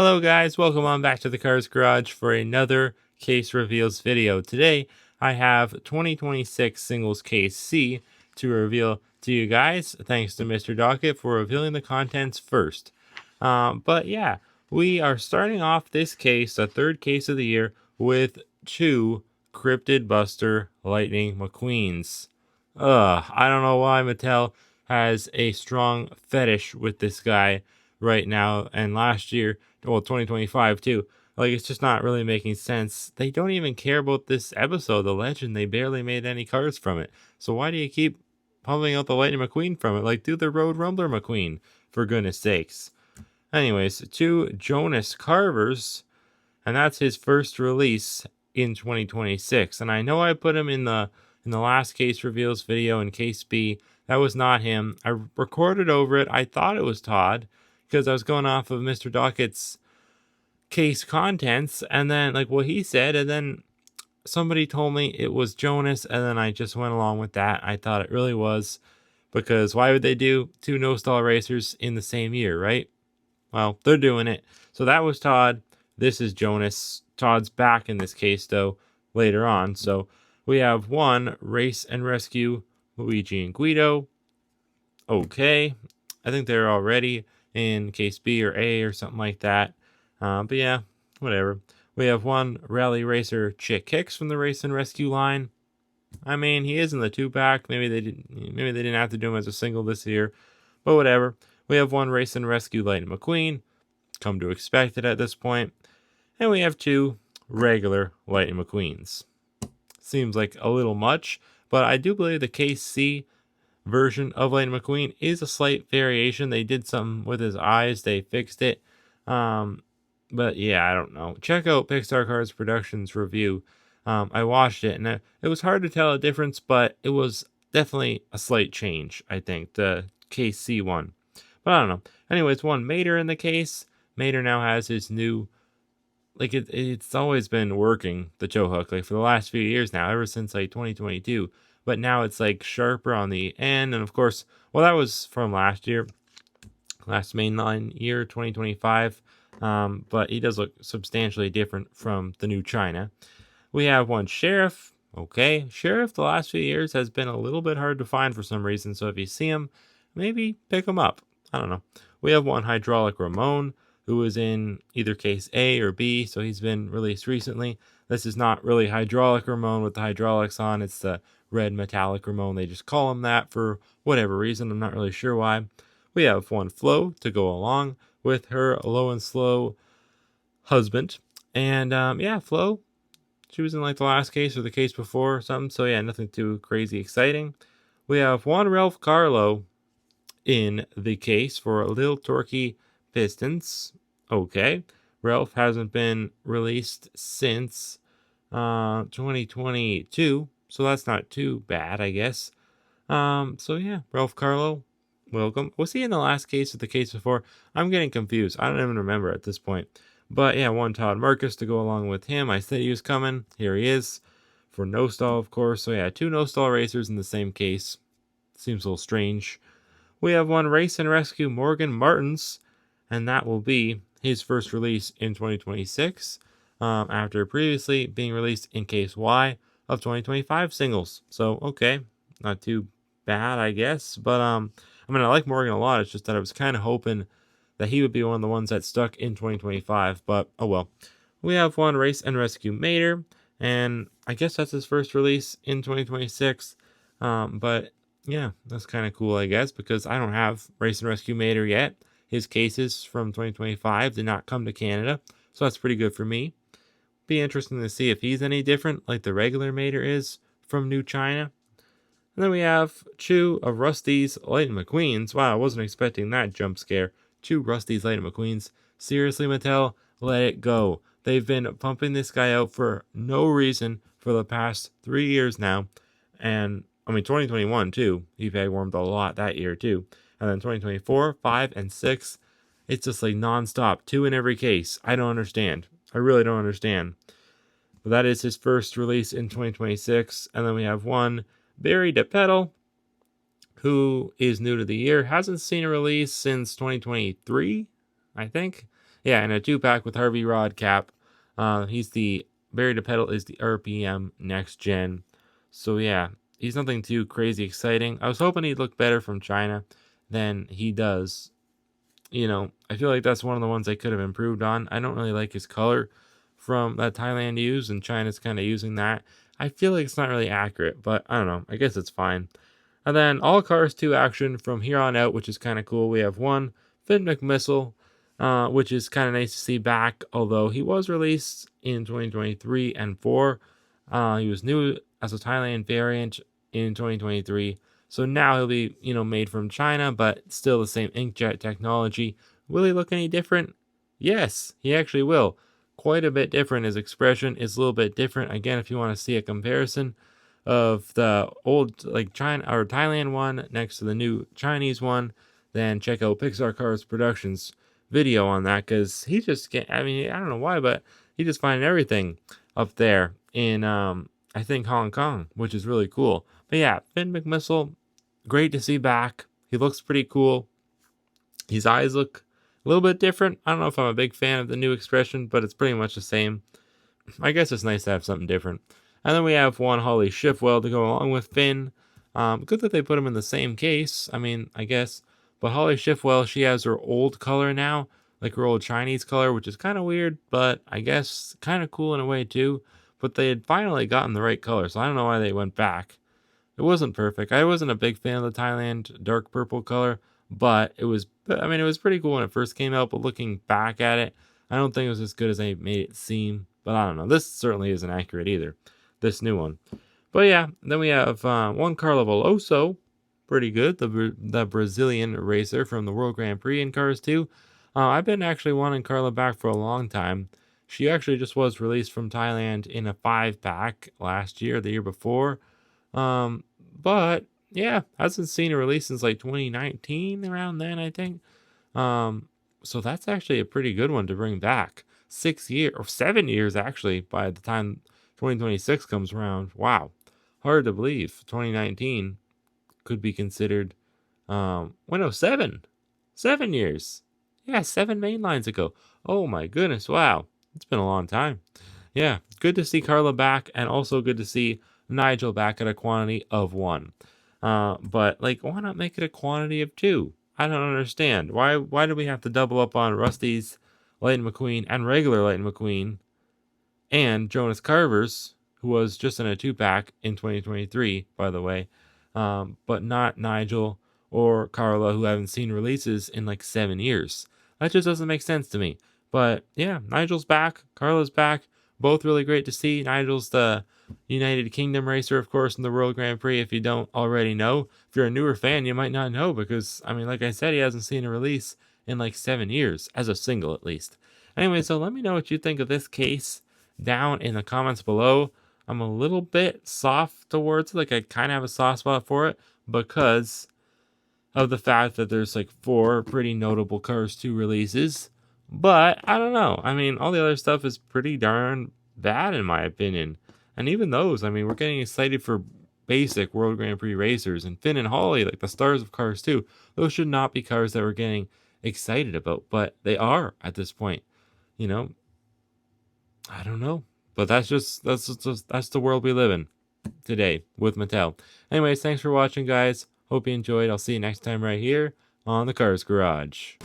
Hello guys, welcome on back to the Cars Garage for another case reveals video. Today I have 2026 singles case C to reveal to you guys. Thanks to Mr. Docket for revealing the contents first. But yeah, we are starting off this case, the third case of the year, with two Cryptid Buster Lightning McQueens. I don't know why Mattel has a strong fetish with this guy right now and last year. Well, 2025 too. Like, it's just not really making sense. They don't even care about this episode, The Legend. They barely made any cars from it. So why do you keep pumping out the Lightning McQueen from it? Like, do the Road Rumbler McQueen, for goodness sakes. Anyways, two Jonas Carvers, and that's his first release in 2026. And I know I put him in the last case reveals video in case B. That was not him. I recorded over it. I thought it was Todd, because I was going off of Mr. Dockett's case contents and then like what he said, and then somebody told me it was Jonas, and then I just went along with that. I thought it really was, because why would they do two no-stall racers in the same year, right? Well, they're doing it. So that was Todd. This is Jonas. Todd's back in this case though later on. So we have one Race and Rescue Luigi and Guido. Okay, I think they're already in case B or A or something like that. But yeah, whatever. We have one Rally Racer Chick Hicks from the Race and Rescue line. I mean, he is in the 2-pack. Maybe they didn't have to do him as a single this year, but whatever. We have one Race and Rescue Lightning McQueen. Come to expect it at this point. And we have two regular Lightning McQueens. Seems like a little much, but I do believe the case C version of Lightning McQueen is a slight variation. They did something with his eyes. They fixed it. But yeah, I don't know. Check out Pixar Cars Productions review. I watched it, and it was hard to tell a difference, but it was definitely a slight change, I think, the case C one. But I don't know. Anyways, one Mater in the case. Mater now has his new, like, it's always been working, the tow hook, like for the last few years now, ever since like 2022. But now it's like sharper on the end. And of course, well, that was from last year, last mainline year, 2025. But he does look substantially different from the new China. We have one Sheriff. Okay, Sheriff the last few years has been a little bit hard to find for some reason. So if you see him, maybe pick him up. I don't know. We have one Hydraulic Ramon, who was in either case A or B. So he's been released recently. This is not really Hydraulic Ramon with the hydraulics on. It's the red metallic Ramon. They just call him that for whatever reason. I'm not really sure why. We have one Flo to go along with her low and slow husband. And yeah, Flo, she was in like the last case or the case before or something. So yeah, nothing too crazy exciting. We have one Ralph Carlo in the case for Lil Torquey Pistons. Okay, Ralph hasn't been released since 2022. So that's not too bad, I guess. So yeah, Ralph Carlo, welcome. Was he in the last case or the case before? I'm getting confused. I don't even remember at this point. But yeah, one Todd Marcus to go along with him. I said he was coming. Here he is. For no stall, of course. So yeah, two no stall racers in the same case. Seems a little strange. We have one Race and Rescue Morgan Martins, and that will be his first release in 2026. After previously being released in case Y of 2025 singles. So okay, not too bad, I guess. But I mean, I like Morgan a lot. It's just that I was kind of hoping that he would be one of the ones that stuck in 2025. But oh well. We have one Race and Rescue Mater, and I guess that's his first release in 2026. But yeah, that's kind of cool, I guess, because I don't have Race and Rescue Mater yet. His cases from 2025 did not come to Canada, so that's pretty good for me. Be interesting to see if he's any different like the regular Mater is from New China. And then we have two of Rusty's Lightning McQueens. Wow, I wasn't expecting that jump scare. Two Rusty's Lightning McQueens. Seriously, Mattel, let it go. They've been pumping this guy out for no reason for the past 3 years now. And I mean 2021 too. He bag warmed a lot that year too. And then 2024, 5, and 6. It's just like nonstop. 2 in every case. I don't understand. I really don't understand. But that is his first release in 2026. And then we have one Barry DePedal, who is new to the year. Hasn't seen a release since 2023, I think. Yeah, and a 2-pack with Harvey Rod Cap. He's the Barry DePedal is the RPM next gen. So yeah, he's nothing too crazy exciting. I was hoping he'd look better from China than he does. I feel like that's one of the ones they could have improved on. I don't really like his color from that Thailand used, and China's kind of using that. I feel like it's not really accurate, but I don't know. I guess it's fine. And then all Cars 2 action from here on out, which is kind of cool. We have one Finn McMissile, which is kind of nice to see back, although he was released in 2023 and 4. He was new as a Thailand variant in 2023. So now he'll be, made from China, but still the same inkjet technology. Will he look any different? Yes, he actually will. Quite a bit different. His expression is a little bit different. Again, if you want to see a comparison of the old China or Thailand one next to the new Chinese one, then check out Pixar Cars Productions video on that, because he just I don't know why, but he just finding everything up there in I think Hong Kong, which is really cool. But yeah, Finn McMissile, great to see back. He looks pretty cool. His eyes look a little bit different. I don't know if I'm a big fan of the new expression, but it's pretty much the same. I guess it's nice to have something different. And then we have one Holley Shiftwell to go along with Finn. Good that they put him in the same case. I guess. But Holley Shiftwell, she has her old color now, like her old Chinese color, which is kind of weird, but I guess kind of cool in a way too. But they had finally gotten the right color, so I don't know why they went back. It wasn't perfect. I wasn't a big fan of the Thailand dark purple color, but it was pretty cool when it first came out, but looking back at it, I don't think it was as good as they made it seem. But I don't know. This certainly isn't accurate either, this new one. But yeah, then we have one Carla Veloso, pretty good, the Brazilian racer from the World Grand Prix in Cars 2. I've been actually wanting Carla back for a long time. She actually just was released from Thailand in a 5-pack last year, the year before. But yeah, hasn't seen a release since like 2019, around then, I think. So that's actually a pretty good one to bring back. 6 years, or 7 years actually, by the time 2026 comes around. Wow. Hard to believe. 2019 could be considered, 7. 7 years. Yeah, 7 main lines ago. Oh my goodness, wow. It's been a long time. Yeah, good to see Carla back, and also good to see Nigel back at a quantity of 1. But why not make it a quantity of 2? I don't understand. Why do we have to double up on Rusty's Lightning McQueen and regular Lightning McQueen and Jonas Carver's, who was just in a 2-pack in 2023, by the way, but not Nigel or Carla, who haven't seen releases in 7 years. That just doesn't make sense to me. But yeah, Nigel's back, Carla's back, both really great to see. Nigel's the United Kingdom racer, of course, in the World Grand Prix. If you don't already know, if you're a newer fan, you might not know, because like I said, he hasn't seen a release in 7 years, as a single at least. Anyway, so let me know what you think of this case down in the comments below. I'm a little bit soft towards it, I kind of have a soft spot for it because of the fact that there's 4 pretty notable Cars 2 releases. But I don't know. All the other stuff is pretty darn bad in my opinion. And even those, we're getting excited for basic World Grand Prix racers, and Finn and Holley, the stars of Cars 2. Those should not be cars that we're getting excited about, but they are at this point. I don't know. But that's the world we live in today with Mattel. Anyways, thanks for watching, guys. Hope you enjoyed. I'll see you next time right here on the Cars Garage.